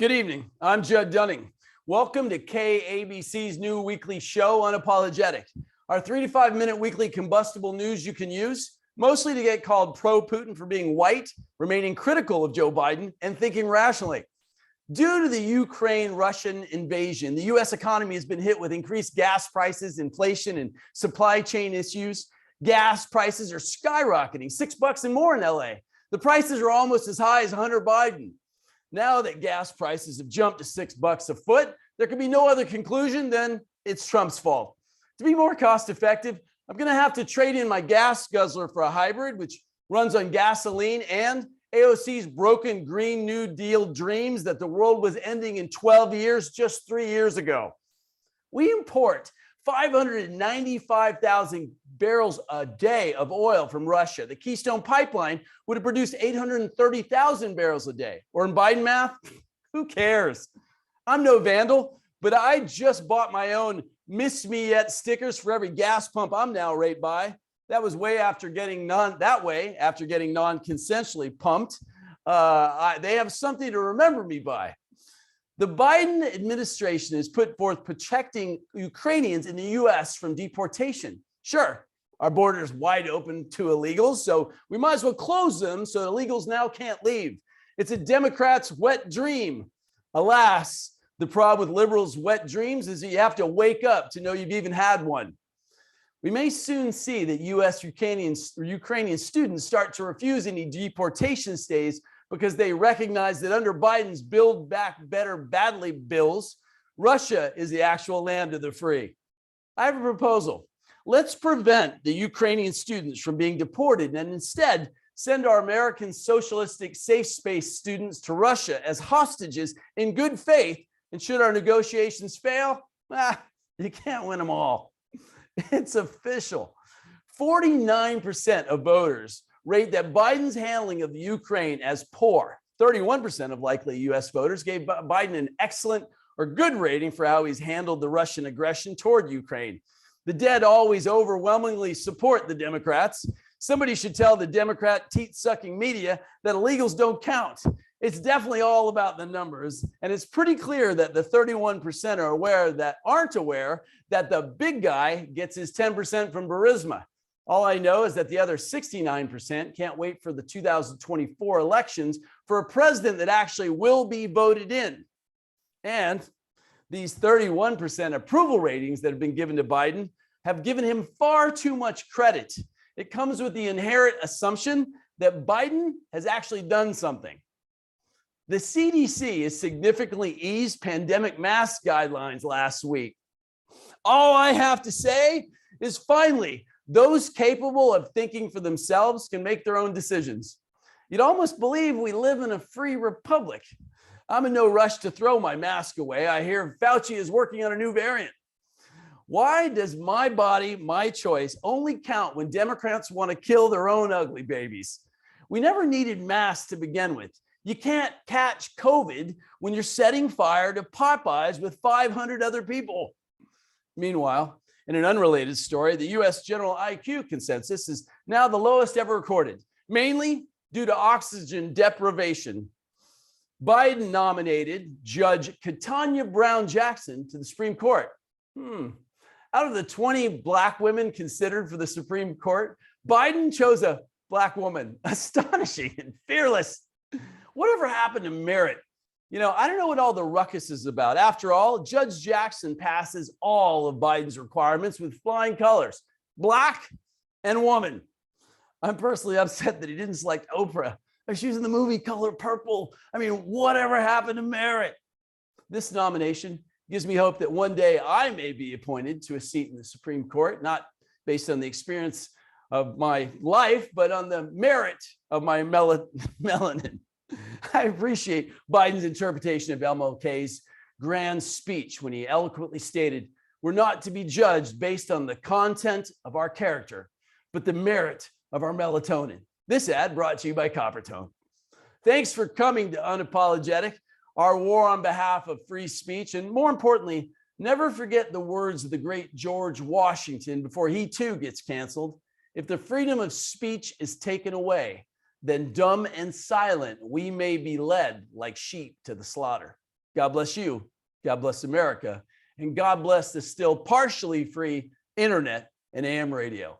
Good evening. I'm Judd Dunning. Welcome to KABC's new weekly show, Unapologetic. Our 3 to 5 minute weekly combustible news you can use, mostly to get called pro-Putin for being white, remaining critical of Joe Biden, and thinking rationally. Due to the Ukraine-Russian invasion, the U.S. economy has been hit with increased gas prices, inflation, and supply chain issues. Gas prices are skyrocketing, $6 and more in LA. The prices are almost as high as Hunter Biden. Now that gas prices have jumped to $6 a foot, there can be no other conclusion than it's Trump's fault. To be more cost effective, I'm going to have to trade in my gas guzzler for a hybrid, which runs on gasoline, and AOC's broken Green New Deal dreams that the world was ending in 12 years just 3 years ago. We import 595,000 barrels a day of oil from Russia. The Keystone Pipeline would have produced 830,000 barrels a day. Or in Biden math, who cares? I'm no vandal, but I just bought my own Miss Me Yet stickers for every gas pump I'm now right by. That was way after getting non-consensually pumped. They have something to remember me by. The Biden administration has put forth protecting Ukrainians in the U.S. from deportation. Sure, our border is wide open to illegals, so we might as well close them so illegals now can't leave. It's a Democrat's wet dream. Alas, the problem with liberals' wet dreams is that you have to wake up to know you've even had one. We may soon see that U.S. Ukrainian students start to refuse any deportation stays because they recognize that under Biden's Build Back Better badly bills, Russia is the actual land of the free. I have a proposal. Let's prevent the Ukrainian students from being deported and instead send our American socialistic safe space students to Russia as hostages in good faith. And should our negotiations fail, you can't win them all. It's official. 49% of voters rate that Biden's handling of the Ukraine as poor. 31% of likely U.S. voters gave Biden an excellent or good rating for how he's handled the Russian aggression toward Ukraine. The dead always overwhelmingly support the Democrats. Somebody should tell the Democrat teat-sucking media that illegals don't count. It's definitely all about the numbers, and it's pretty clear that the 31% aren't aware that the big guy gets his 10% from Burisma. All I know is that the other 69% can't wait for the 2024 elections for a president that actually will be voted in. And these 31% approval ratings that have been given to Biden have given him far too much credit. It comes with the inherent assumption that Biden has actually done something. The CDC has significantly eased pandemic mask guidelines last week. All I have to say is finally, those capable of thinking for themselves can make their own decisions. You'd almost believe we live in a free republic. I'm in no rush to throw my mask away. I hear Fauci is working on a new variant. Why does my body, my choice only count when Democrats want to kill their own ugly babies? We never needed masks to begin with. You can't catch COVID when you're setting fire to Popeyes with 500 other people. Meanwhile, in an unrelated story, the U.S. general IQ consensus is now the lowest ever recorded, mainly due to oxygen deprivation. Biden nominated Judge Ketanji Brown Jackson to the Supreme Court. Out of the 20 Black women considered for the Supreme Court, Biden chose a Black woman. Astonishing and fearless. Whatever happened to merit? You know, I don't know what all the ruckus is about. After all, Judge Jackson passes all of Biden's requirements with flying colors, Black and woman. I'm personally upset that he didn't select Oprah. She was in the movie Color Purple. I mean, whatever happened to merit? This nomination gives me hope that one day I may be appointed to a seat in the Supreme Court, not based on the experience of my life, but on the merit of my melanin. I appreciate Biden's interpretation of MLK's grand speech when he eloquently stated, "We're not to be judged based on the content of our character, but the merit of our melatonin." This ad brought to you by Coppertone. Thanks for coming to Unapologetic, our war on behalf of free speech. And more importantly, never forget the words of the great George Washington before he too gets canceled. If the freedom of speech is taken away, then dumb and silent we may be led like sheep to the slaughter. God bless you. God bless America. And God bless the still partially free internet and AM radio.